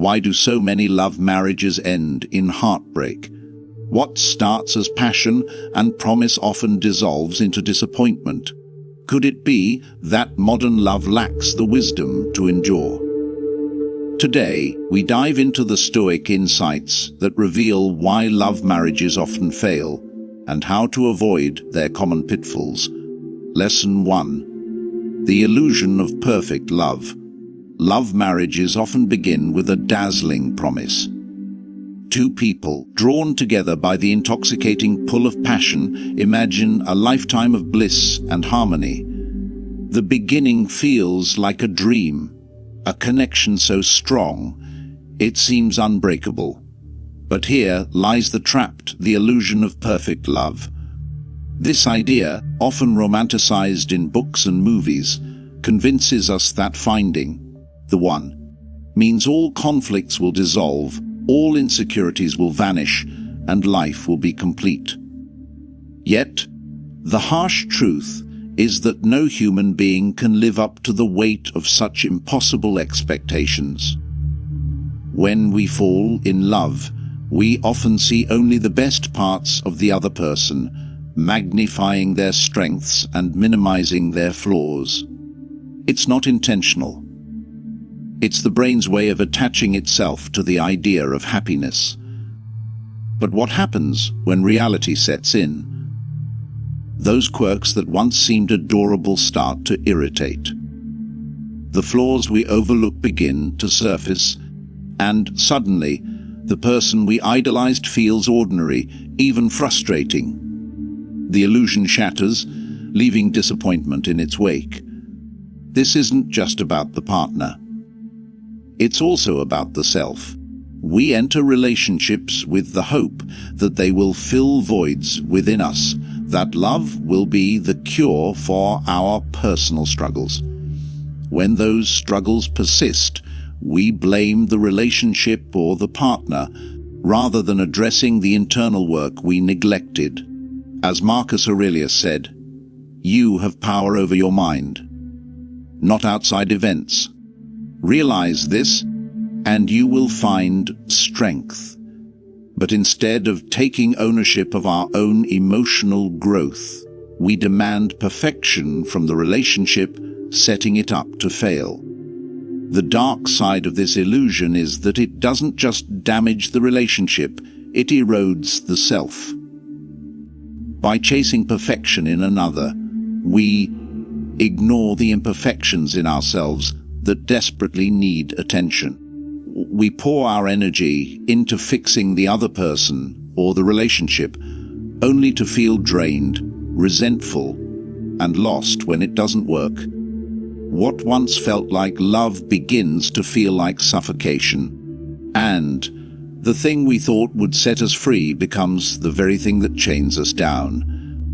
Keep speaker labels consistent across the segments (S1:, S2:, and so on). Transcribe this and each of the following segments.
S1: Why do so many love marriages end in heartbreak? What starts as passion and promise often dissolves into disappointment? Could it be that modern love lacks the wisdom to endure? Today, we dive into the Stoic insights that reveal why love marriages often fail and how to avoid their common pitfalls. Lesson 1. The illusion of perfect love. Love marriages often begin with a dazzling promise. Two people, drawn together by the intoxicating pull of passion, imagine a lifetime of bliss and harmony. The beginning feels like a dream, a connection so strong, it seems unbreakable. But here lies the trap, the illusion of perfect love. This idea, often romanticized in books and movies, convinces us that finding the one means all conflicts will dissolve, all insecurities will vanish, and life will be complete. Yet, the harsh truth is that no human being can live up to the weight of such impossible expectations. When we fall in love, we often see only the best parts of the other person, magnifying their strengths and minimizing their flaws. It's not intentional. It's the brain's way of attaching itself to the idea of happiness. But what happens when reality sets in? Those quirks that once seemed adorable start to irritate. The flaws we overlook begin to surface, and suddenly, the person we idolized feels ordinary, even frustrating. The illusion shatters, leaving disappointment in its wake. This isn't just about the partner. It's also about the self. We enter relationships with the hope that they will fill voids within us, that love will be the cure for our personal struggles. When those struggles persist, we blame the relationship or the partner, rather than addressing the internal work we neglected. As Marcus Aurelius said, "You have power over your mind, not outside events. Realize this, and you will find strength." But instead of taking ownership of our own emotional growth, we demand perfection from the relationship, setting it up to fail. The dark side of this illusion is that it doesn't just damage the relationship, it erodes the self. By chasing perfection in another, we ignore the imperfections in ourselves that desperately need attention. We pour our energy into fixing the other person or the relationship, only to feel drained, resentful, and lost when it doesn't work. What once felt like love begins to feel like suffocation, and the thing we thought would set us free becomes the very thing that chains us down.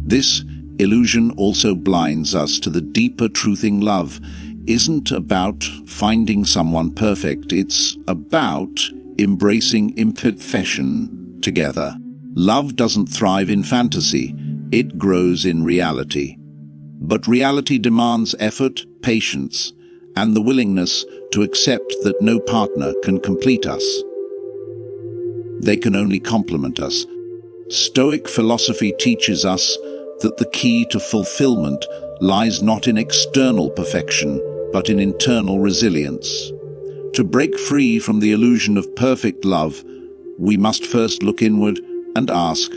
S1: This illusion also blinds us to the deeper truth. Love isn't about finding someone perfect, it's about embracing imperfection together. Love doesn't thrive in fantasy, it grows in reality. But reality demands effort, patience, and the willingness to accept that no partner can complete us. They can only complement us. Stoic philosophy teaches us that the key to fulfillment lies not in external perfection, but in internal resilience. To break free from the illusion of perfect love, we must first look inward and ask,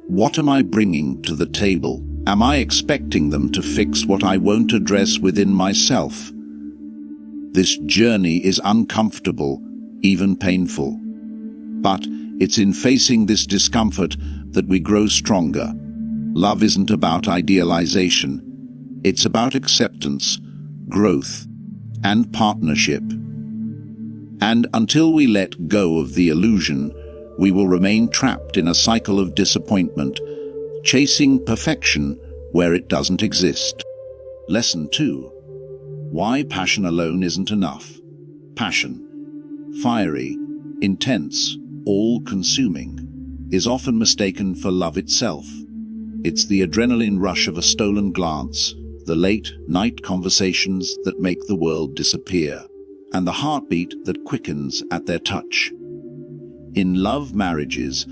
S1: what am I bringing to the table? Am I expecting them to fix what I won't address within myself? This journey is uncomfortable, even painful. But it's in facing this discomfort that we grow stronger. Love isn't about idealization. It's about acceptance, growth, and partnership. And until we let go of the illusion, we will remain trapped in a cycle of disappointment, chasing perfection where it doesn't exist. Lesson 2. Why passion alone isn't enough. Passion, fiery, intense, all-consuming, is often mistaken for love itself. It's the adrenaline rush of a stolen glance, the late-night conversations that make the world disappear. and the heartbeat that quickens at their touch. In love marriages,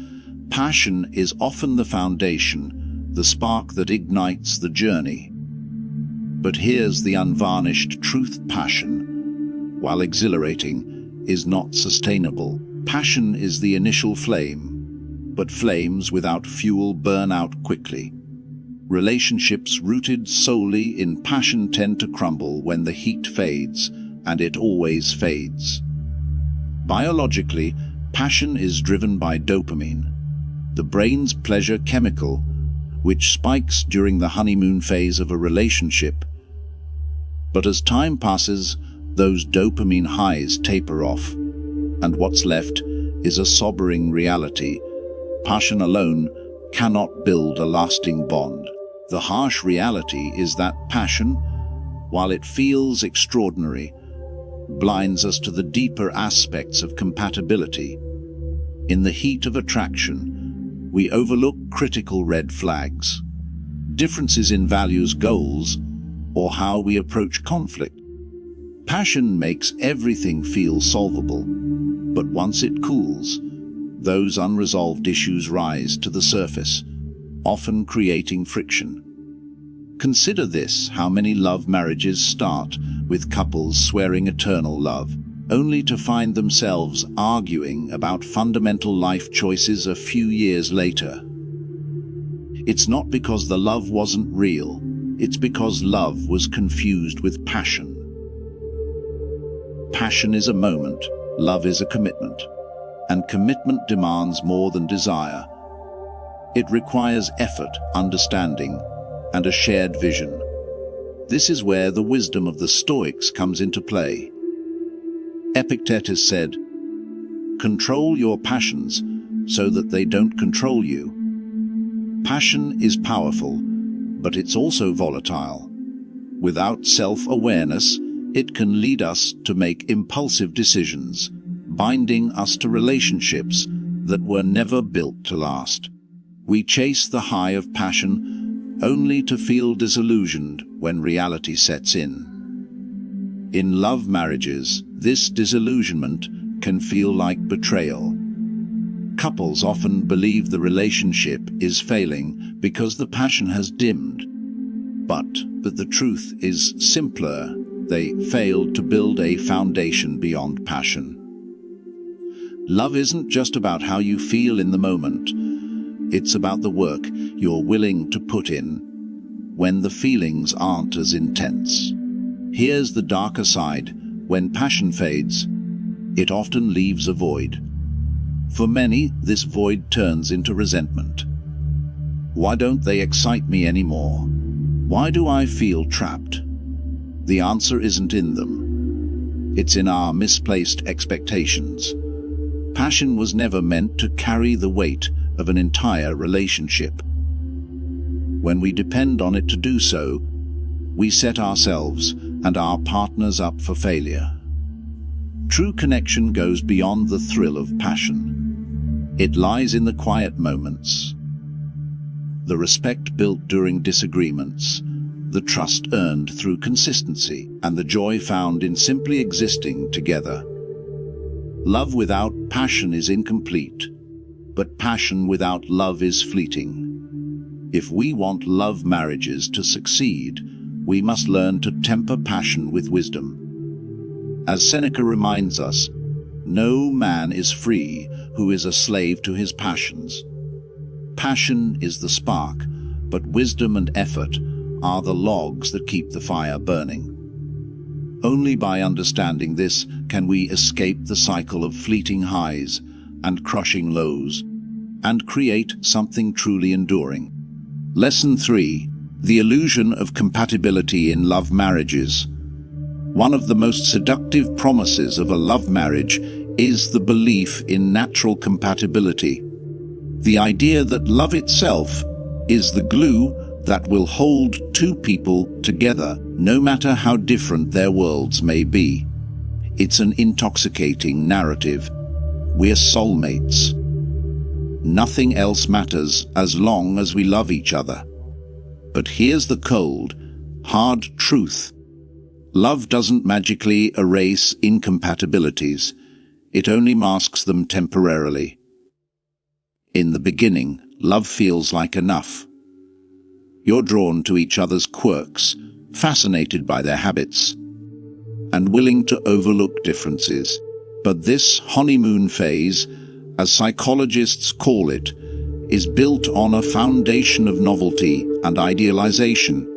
S1: passion is often the foundation, the spark that ignites the journey. But here's the unvarnished truth: passion, while exhilarating, is not sustainable. Passion is the initial flame, but flames without fuel burn out quickly. Relationships rooted solely in passion tend to crumble when the heat fades, and it always fades. Biologically, passion is driven by dopamine, the brain's pleasure chemical, which spikes during the honeymoon phase of a relationship. But as time passes, those dopamine highs taper off, and what's left is a sobering reality. Passion alone cannot build a lasting bond. The harsh reality is that passion, while it feels extraordinary, blinds us to the deeper aspects of compatibility. In the heat of attraction, we overlook critical red flags, differences in values, goals, or how we approach conflict. Passion makes everything feel solvable, but once it cools, those unresolved issues rise to the surface, often creating friction. Consider this: how many love marriages start with couples swearing eternal love, only to find themselves arguing about fundamental life choices a few years later. It's not because the love wasn't real, it's because love was confused with passion. Passion is a moment, love is a commitment, and commitment demands more than desire. It requires effort, understanding, and a shared vision. This is where the wisdom of the Stoics comes into play. Epictetus said, "Control your passions so that they don't control you." Passion is powerful, but it's also volatile. Without self-awareness, it can lead us to make impulsive decisions, binding us to relationships that were never built to last. We chase the high of passion only to feel disillusioned when reality sets in. In love marriages, this disillusionment can feel like betrayal. Couples often believe the relationship is failing because the passion has dimmed. But the truth is simpler: they failed to build a foundation beyond passion. Love isn't just about how you feel in the moment. It's about the work you're willing to put in when the feelings aren't as intense. Here's the darker side: when passion fades, it often leaves a void. For many, this void turns into resentment. Why don't they excite me anymore? Why do I feel trapped? The answer isn't in them. It's in our misplaced expectations. Passion was never meant to carry the weight of an entire relationship. When we depend on it to do so, we set ourselves and our partners up for failure. True connection goes beyond the thrill of passion. It lies in the quiet moments, the respect built during disagreements, the trust earned through consistency, and the joy found in simply existing together. Love without passion is incomplete, but passion without love is fleeting. If we want love marriages to succeed, we must learn to temper passion with wisdom. As Seneca reminds us, no man is free who is a slave to his passions. Passion is the spark, but wisdom and effort are the logs that keep the fire burning. Only by understanding this can we escape the cycle of fleeting highs and crushing lows, and create something truly enduring. Lesson 3: The illusion of compatibility in love marriages. One of the most seductive promises of a love marriage is the belief in natural compatibility. The idea that love itself is the glue that will hold two people together, no matter how different their worlds may be. It's an intoxicating narrative. We're soulmates. Nothing else matters as long as we love each other. But here's the cold, hard truth. Love doesn't magically erase incompatibilities. It only masks them temporarily. In the beginning, love feels like enough. You're drawn to each other's quirks, fascinated by their habits, and willing to overlook differences. But this honeymoon phase, as psychologists call it, is built on a foundation of novelty and idealization.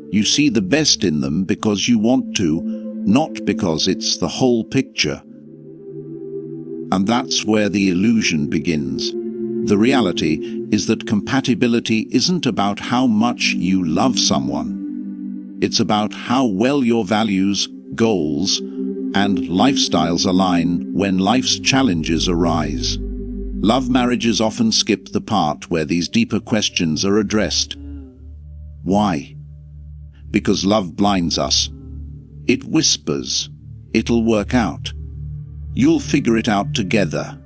S1: You see the best in them because you want to, not because it's the whole picture. And that's where the illusion begins. The reality is that compatibility isn't about how much you love someone. It's about how well your values, goals, and lifestyles align when life's challenges arise. Love marriages often skip the part where these deeper questions are addressed. Why? Because love blinds us. It whispers, "It'll work out. You'll figure it out together."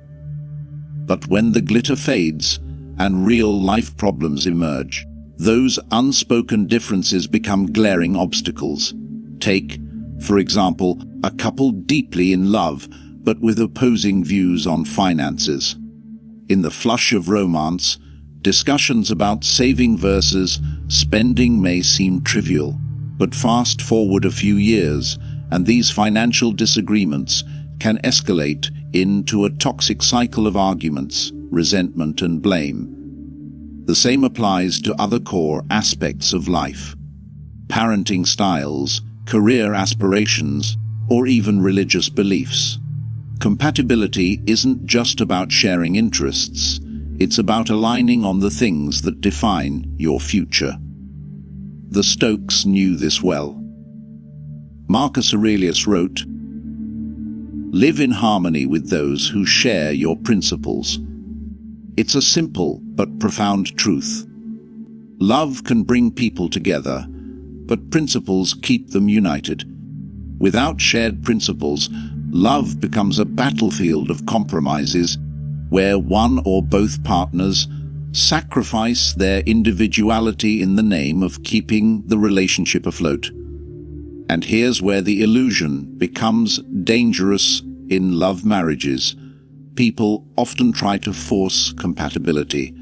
S1: But when the glitter fades and real-life problems emerge, those unspoken differences become glaring obstacles. Take, for example, a couple deeply in love, but with opposing views on finances. In the flush of romance, discussions about saving versus spending may seem trivial, but fast forward a few years, and these financial disagreements can escalate into a toxic cycle of arguments, resentment, and blame. The same applies to other core aspects of life: parenting styles, career aspirations, or even religious beliefs. Compatibility isn't just about sharing interests. It's about aligning on the things that define your future. The Stoics knew this well. Marcus Aurelius wrote, "Live in harmony with those who share your principles." It's a simple but profound truth. Love can bring people together, but principles keep them united. Without shared principles, love becomes a battlefield of compromises where one or both partners sacrifice their individuality in the name of keeping the relationship afloat. And here's where the illusion becomes dangerous in love marriages. People often try to force compatibility.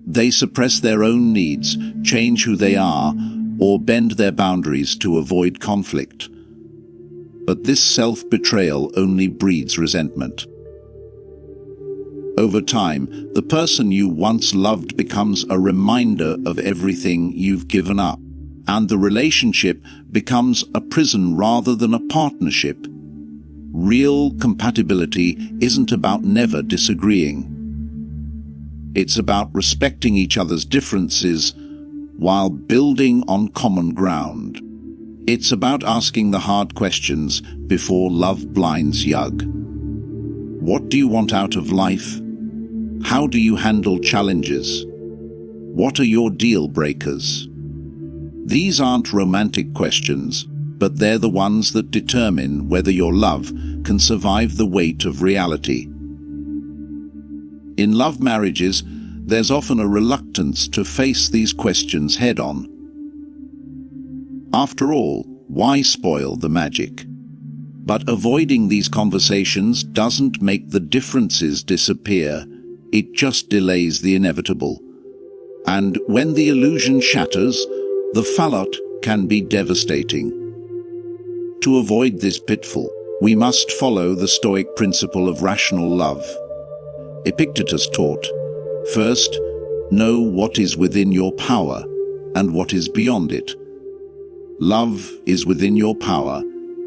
S1: They suppress their own needs, change who they are, or bend their boundaries to avoid conflict. But this self-betrayal only breeds resentment. Over time, the person you once loved becomes a reminder of everything you've given up, and the relationship becomes a prison rather than a partnership. Real compatibility isn't about never disagreeing. It's about respecting each other's differences while building on common ground. It's about asking the hard questions before love blinds you. What do you want out of life? How do you handle challenges? What are your deal breakers? These aren't romantic questions, but they're the ones that determine whether your love can survive the weight of reality. In love marriages, there's often a reluctance to face these questions head-on. After all, why spoil the magic? But avoiding these conversations doesn't make the differences disappear. It just delays the inevitable. And when the illusion shatters, the fallout can be devastating. To avoid this pitfall, we must follow the Stoic principle of rational love. Epictetus taught, "First, know what is within your power and what is beyond it." Love is within your power,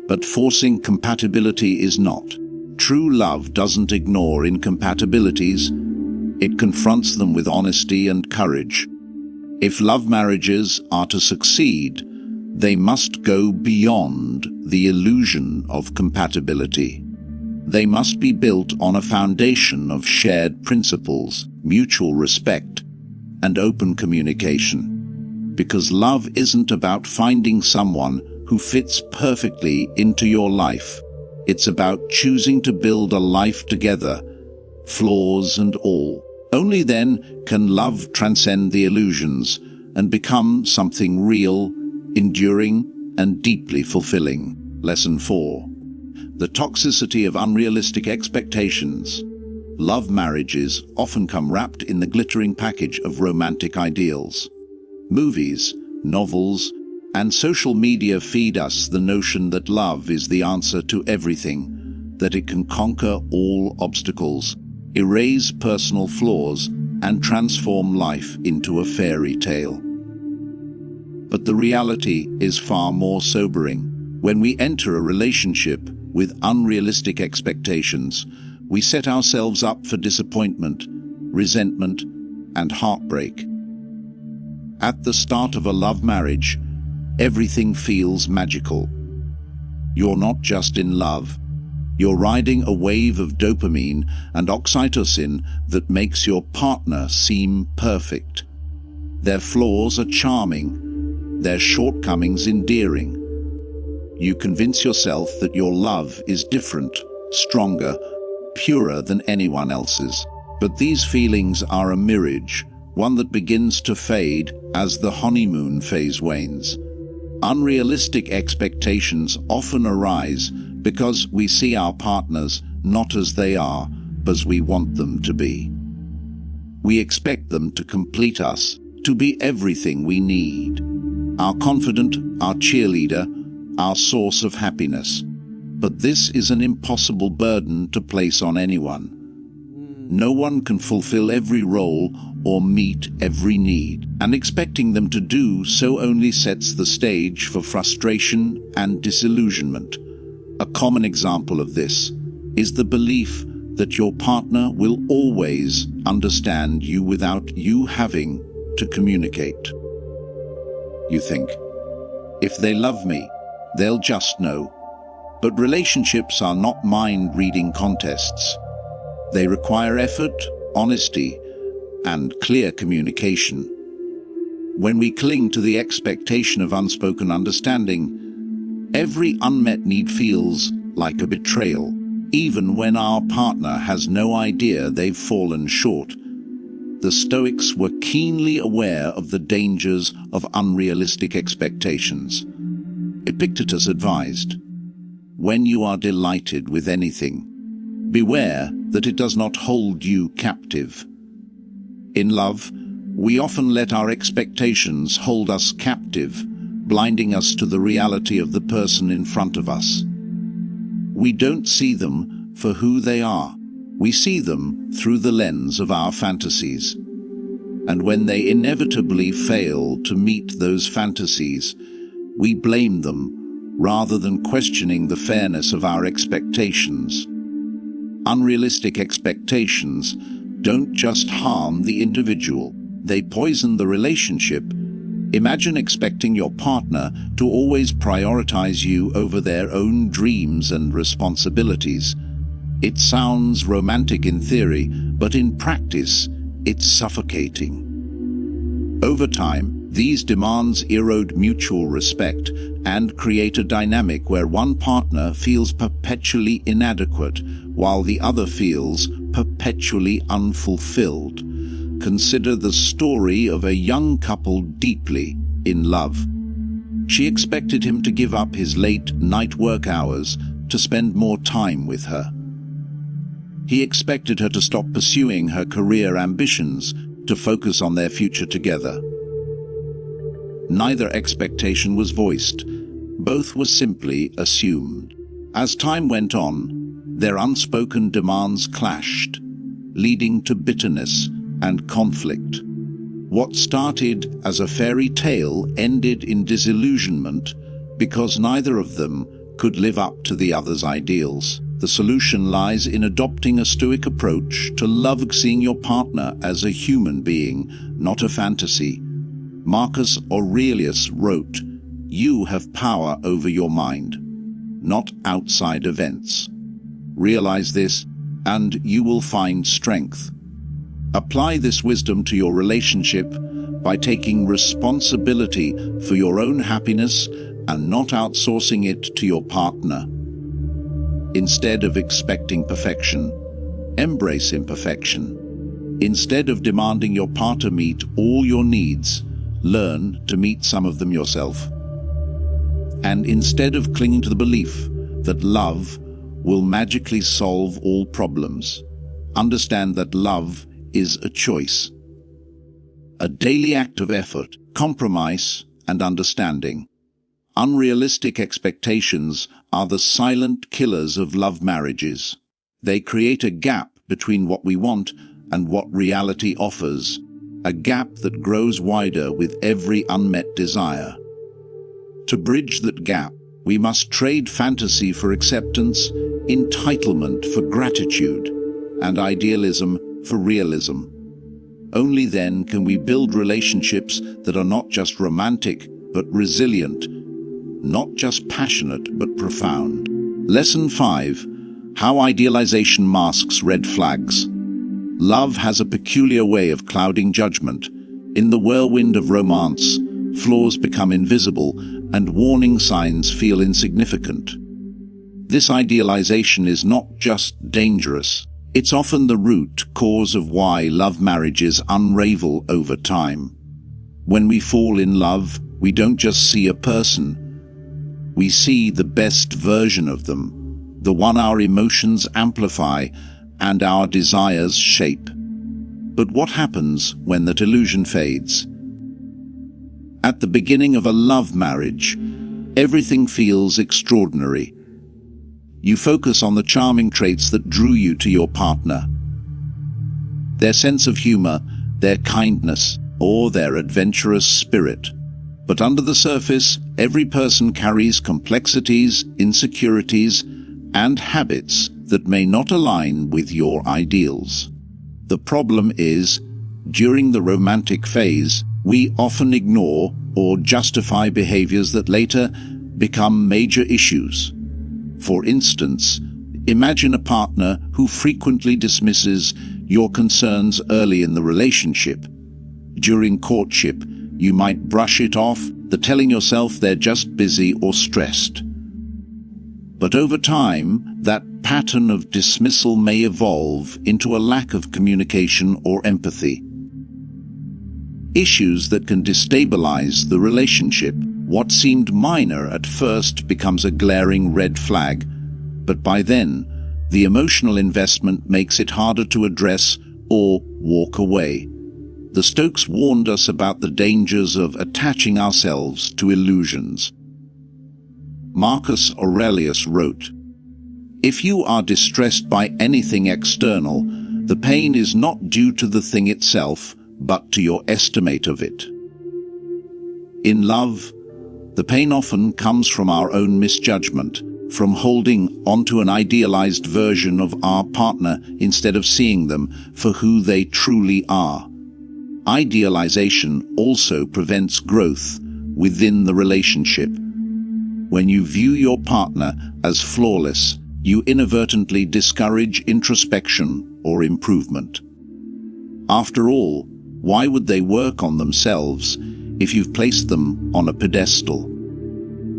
S1: but forcing compatibility is not. True love doesn't ignore incompatibilities. It confronts them with honesty and courage. If love marriages are to succeed, they must go beyond the illusion of compatibility. They must be built on a foundation of shared principles, mutual respect, and open communication. Because love isn't about finding someone who fits perfectly into your life. It's about choosing to build a life together, flaws and all. Only then can love transcend the illusions and become something real, enduring, and deeply fulfilling. Lesson 4. The toxicity of unrealistic expectations. Love marriages often come wrapped in the glittering package of romantic ideals. Movies, novels, and social media feed us the notion that love is the answer to everything, that it can conquer all obstacles, erase personal flaws, and transform life into a fairy tale. But the reality is far more sobering. When we enter a relationship with unrealistic expectations, we set ourselves up for disappointment, resentment, and heartbreak. At the start of a love marriage, everything feels magical. You're not just in love. You're riding a wave of dopamine and oxytocin that makes your partner seem perfect. Their flaws are charming, their shortcomings endearing. You convince yourself that your love is different, stronger, purer than anyone else's. But these feelings are a mirage, one that begins to fade as the honeymoon phase wanes. Unrealistic expectations often arise because we see our partners not as they are, but as we want them to be. We expect them to complete us, to be everything we need. Our confidant, our cheerleader, our source of happiness. But this is an impossible burden to place on anyone. No one can fulfill every role or meet every need, and expecting them to do so only sets the stage for frustration and disillusionment. A common example of this is the belief that your partner will always understand you without you having to communicate. You think, if they love me, they'll just know. But relationships are not mind-reading contests. They require effort, honesty, and clear communication. When we cling to the expectation of unspoken understanding, every unmet need feels like a betrayal, even when our partner has no idea they've fallen short. The Stoics were keenly aware of the dangers of unrealistic expectations. Epictetus advised, "When you are delighted with anything, beware that it does not hold you captive." In love, we often let our expectations hold us captive, blinding us to the reality of the person in front of us. We don't see them for who they are. We see them through the lens of our fantasies. And when they inevitably fail to meet those fantasies, we blame them rather than questioning the fairness of our expectations. Unrealistic expectations don't just harm the individual, they poison the relationship. Imagine expecting your partner to always prioritize you over their own dreams and responsibilities. It sounds romantic in theory, but in practice, it's suffocating. Over time, these demands erode mutual respect and create a dynamic where one partner feels perpetually inadequate while the other feels perpetually unfulfilled. Consider the story of a young couple deeply in love. She expected him to give up his late night work hours to spend more time with her. He expected her to stop pursuing her career ambitions to focus on their future together. Neither expectation was voiced. Both were simply assumed. As time went on, their unspoken demands clashed, leading to bitterness and conflict. What started as a fairy tale ended in disillusionment because neither of them could live up to the other's ideals. The solution lies in adopting a Stoic approach to love, seeing your partner as a human being, not a fantasy. Marcus Aurelius wrote, "You have power over your mind, not outside events. Realize this, and you will find strength." Apply this wisdom to your relationship by taking responsibility for your own happiness and not outsourcing it to your partner. Instead of expecting perfection, embrace imperfection. Instead of demanding your partner meet all your needs, learn to meet some of them yourself. And instead of clinging to the belief that love will magically solve all problems, understand that love is a choice, a daily act of effort, compromise, and understanding. Unrealistic expectations are the silent killers of love marriages. They create a gap between what we want and what reality offers, a gap that grows wider with every unmet desire. To bridge that gap, we must trade fantasy for acceptance, entitlement for gratitude, and idealism for realism. Only then can we build relationships that are not just romantic, but resilient, not just passionate, but profound. Lesson 5. How idealization masks red flags. Love has a peculiar way of clouding judgment. In the whirlwind of romance, flaws become invisible and warning signs feel insignificant. This idealization is not just dangerous, it's often the root cause of why love marriages unravel over time. When we fall in love, we don't just see a person. We see the best version of them, the one our emotions amplify and our desires shape. But what happens when that illusion fades? At the beginning of a love marriage, everything feels extraordinary. You focus on the charming traits that drew you to your partner. Their sense of humor, their kindness, or their adventurous spirit. But under the surface, every person carries complexities, insecurities, and habits that may not align with your ideals. The problem is, during the romantic phase, we often ignore or justify behaviors that later become major issues. For instance, imagine a partner who frequently dismisses your concerns early in the relationship. During courtship, you might brush it off, telling yourself they're just busy or stressed. But over time, that pattern of dismissal may evolve into a lack of communication or empathy. Issues that can destabilize the relationship. What seemed minor at first becomes a glaring red flag, but by then, the emotional investment makes it harder to address or walk away. The Stoics warned us about the dangers of attaching ourselves to illusions. Marcus Aurelius wrote, "If you are distressed by anything external, the pain is not due to the thing itself, but to your estimate of it." In love, the pain often comes from our own misjudgment, from holding onto an idealized version of our partner instead of seeing them for who they truly are. Idealization also prevents growth within the relationship. When you view your partner as flawless, you inadvertently discourage introspection or improvement. After all, why would they work on themselves if you've placed them on a pedestal?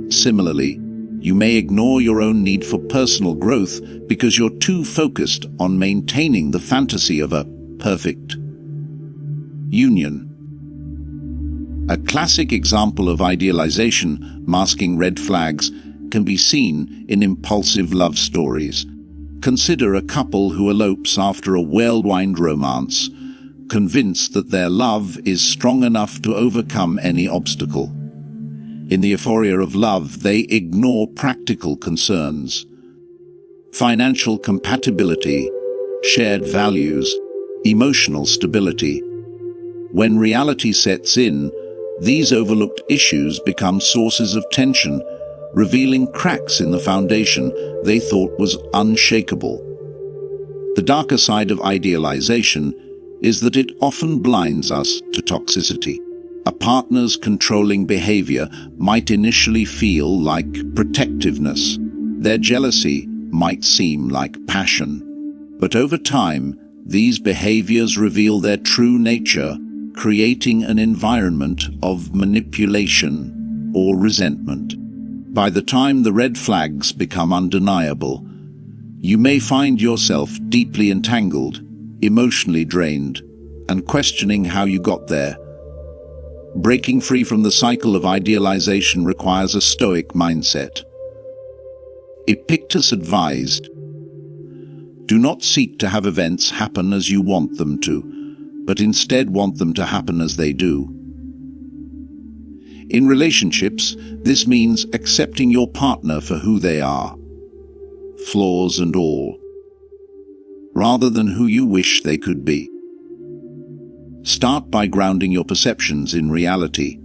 S1: Similarly, you may ignore your own need for personal growth because you're too focused on maintaining the fantasy of a perfect union. A classic example of idealization masking red flags can be seen in impulsive love stories. Consider a couple who elopes after a whirlwind romance, convinced that their love is strong enough to overcome any obstacle. In the euphoria of love, they ignore practical concerns, financial compatibility, shared values, emotional stability. When reality sets in, these overlooked issues become sources of tension, revealing cracks in the foundation they thought was unshakable. The darker side of idealization is that it often blinds us to toxicity. A partner's controlling behavior might initially feel like protectiveness. Their jealousy might seem like passion. But over time, these behaviors reveal their true nature, creating an environment of manipulation or resentment. By the time the red flags become undeniable, you may find yourself deeply entangled, emotionally drained, and questioning how you got there. Breaking free from the cycle of idealization requires a Stoic mindset. Epictetus advised, "Do not seek to have events happen as you want them to, but instead want them to happen as they do." In relationships, this means accepting your partner for who they are, flaws and all, rather than who you wish they could be. Start by grounding your perceptions in reality.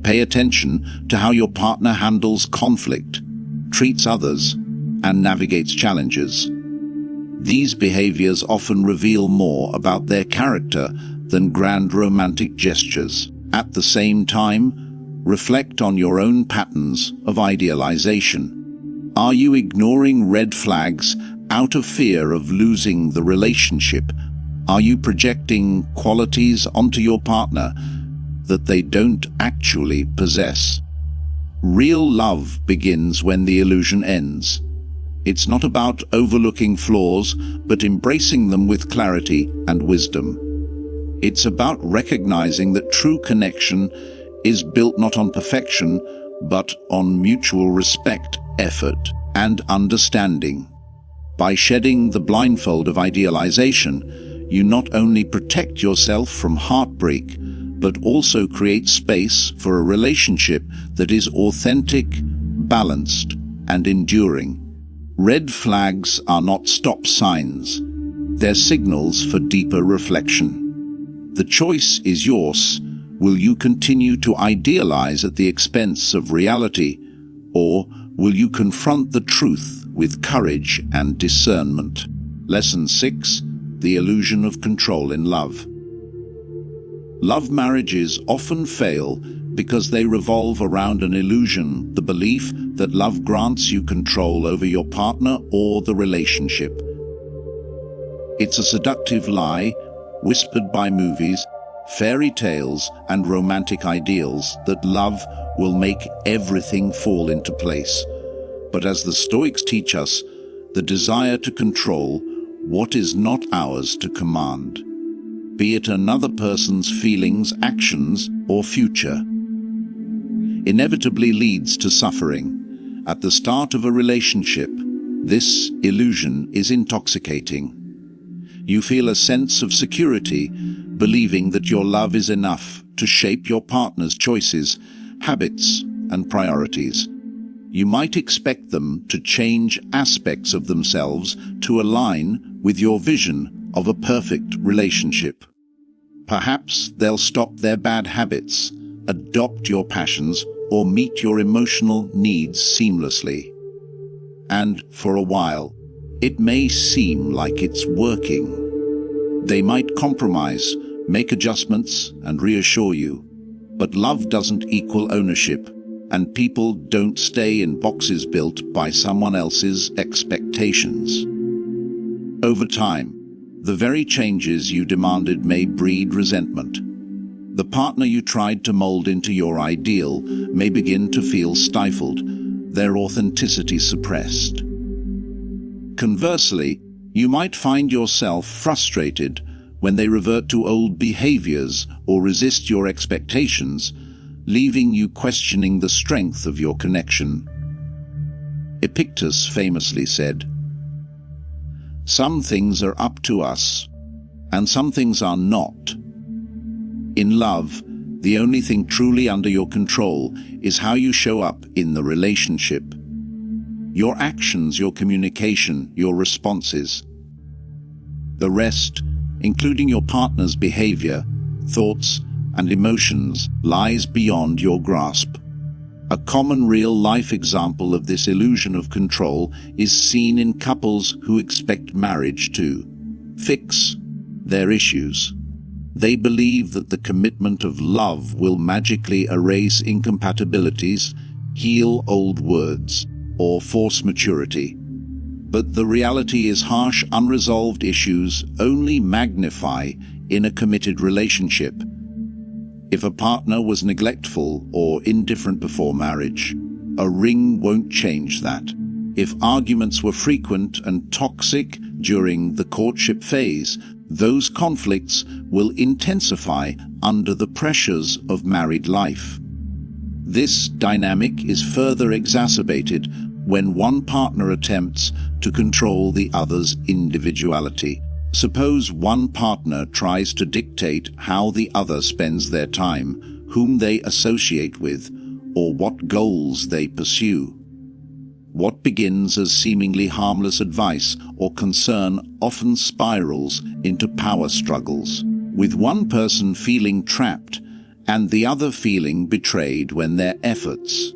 S1: Pay attention to how your partner handles conflict, treats others, and navigates challenges. These behaviors often reveal more about their character than grand romantic gestures. At the same time, reflect on your own patterns of idealization. Are you ignoring red flags out of fear of losing the relationship? Are you projecting qualities onto your partner that they don't actually possess? Real love begins when the illusion ends. It's not about overlooking flaws, but embracing them with clarity and wisdom. It's about recognizing that true connection is built not on perfection, but on mutual respect, effort, and understanding. By shedding the blindfold of idealization, you not only protect yourself from heartbreak, but also create space for a relationship that is authentic, balanced, and enduring. Red flags are not stop signs. They're signals for deeper reflection. The choice is yours. Will you continue to idealize at the expense of reality, or will you confront the truth with courage and discernment? Lesson 6. The illusion of control in love. Love marriages often fail because they revolve around an illusion, the belief that love grants you control over your partner or the relationship. It's a seductive lie, whispered by movies, fairy tales, and romantic ideals that love will make everything fall into place. But as the Stoics teach us, the desire to control what is not ours to command, be it another person's feelings, actions, or future, inevitably leads to suffering. At the start of a relationship, this illusion is intoxicating. You feel a sense of security, believing that your love is enough to shape your partner's choices, habits, and priorities. You might expect them to change aspects of themselves to align with your vision of a perfect relationship. Perhaps they'll stop their bad habits, adopt your passions, or meet your emotional needs seamlessly. And for a while, it may seem like it's working. They might compromise, make adjustments, and reassure you. But love doesn't equal ownership, and people don't stay in boxes built by someone else's expectations. Over time, the very changes you demanded may breed resentment. The partner you tried to mold into your ideal may begin to feel stifled, their authenticity suppressed. Conversely, you might find yourself frustrated when they revert to old behaviors or resist your expectations, leaving you questioning the strength of your connection. Epictetus famously said, "Some things are up to us, and some things are not." In love, the only thing truly under your control is how you show up in the relationship. Your actions, your communication, your responses. The rest, including your partner's behavior, thoughts, and emotions, lies beyond your grasp. A common real-life example of this illusion of control is seen in couples who expect marriage to fix their issues. They believe that the commitment of love will magically erase incompatibilities, heal old wounds, or force maturity. But the reality is harsh, unresolved issues only magnify in a committed relationship. If a partner was neglectful or indifferent before marriage, a ring won't change that. If arguments were frequent and toxic during the courtship phase, Those conflicts will intensify under the pressures of married life. This dynamic is further exacerbated when one partner attempts to control the other's individuality. Suppose one partner tries to dictate how the other spends their time, whom they associate with, or what goals they pursue. What begins as seemingly harmless advice or concern often spirals into power struggles, with one person feeling trapped and the other feeling betrayed when their efforts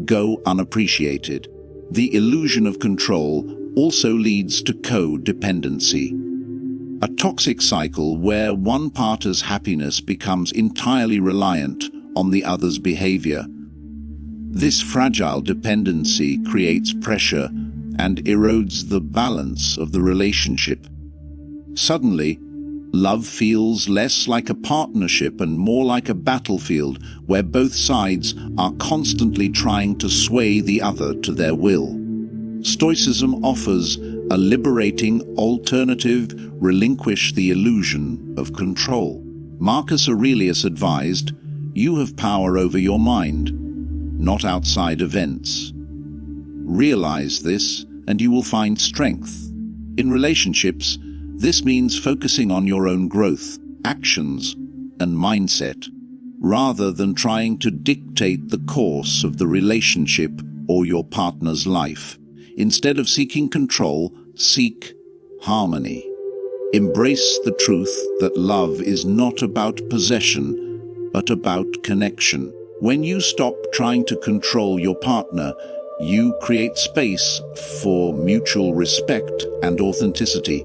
S1: go unappreciated. The illusion of control also leads to codependency, a toxic cycle where one partner's happiness becomes entirely reliant on the other's behavior. This fragile dependency creates pressure and erodes the balance of the relationship. Suddenly, love feels less like a partnership and more like a battlefield where both sides are constantly trying to sway the other to their will. Stoicism offers a liberating alternative: relinquish the illusion of control. Marcus Aurelius advised, "You have power over your mind, not outside events. Realize this, and you will find strength." In relationships, this means focusing on your own growth, actions, and mindset, rather than trying to dictate the course of the relationship or your partner's life. Instead of seeking control, seek harmony. Embrace the truth that love is not about possession, but about connection. When you stop trying to control your partner, you create space for mutual respect and authenticity.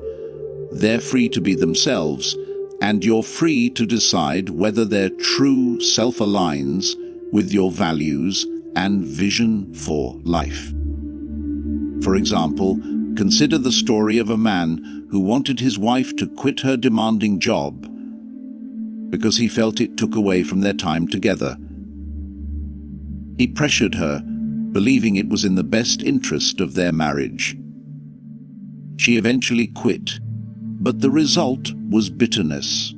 S1: They're free to be themselves, and you're free to decide whether their true self aligns with your values and vision for life. For example, consider the story of a man who wanted his wife to quit her demanding job because he felt it took away from their time together. He pressured her, believing it was in the best interest of their marriage. She eventually quit, but the result was bitterness.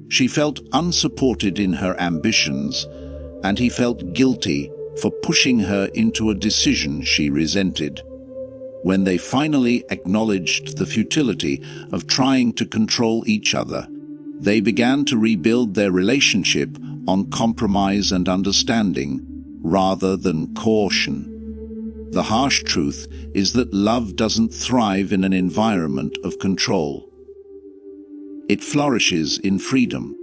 S1: She felt unsupported in her ambitions, and he felt guilty for pushing her into a decision she resented. When they finally acknowledged the futility of trying to control each other, they began to rebuild their relationship on compromise and understanding, rather than coercion. The harsh truth is that love doesn't thrive in an environment of control. It flourishes in freedom.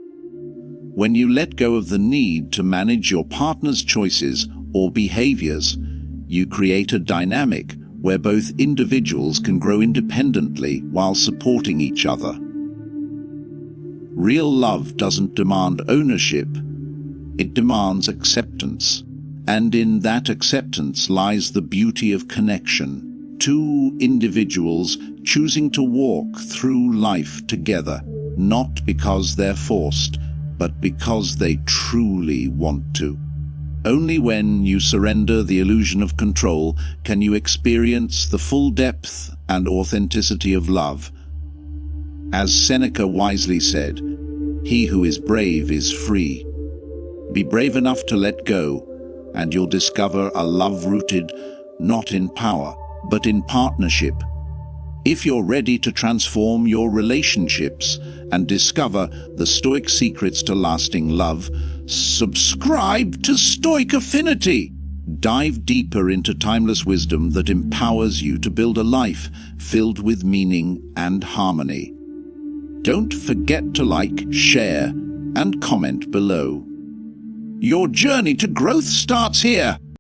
S1: When you let go of the need to manage your partner's choices or behaviors, you create a dynamic where both individuals can grow independently while supporting each other. Real love doesn't demand ownership, it demands acceptance. And in that acceptance lies the beauty of connection. Two individuals choosing to walk through life together, not because they're forced, but because they truly want to. Only when you surrender the illusion of control can you experience the full depth and authenticity of love. As Seneca wisely said, "He who is brave is free." Be brave enough to let go, and you'll discover a love rooted not in power, but in partnership. If you're ready to transform your relationships and discover the Stoic secrets to lasting love, subscribe to Stoic Affinity. Dive deeper into timeless wisdom that empowers you to build a life filled with meaning and harmony. Don't forget to like, share, and comment below. Your journey to growth starts here.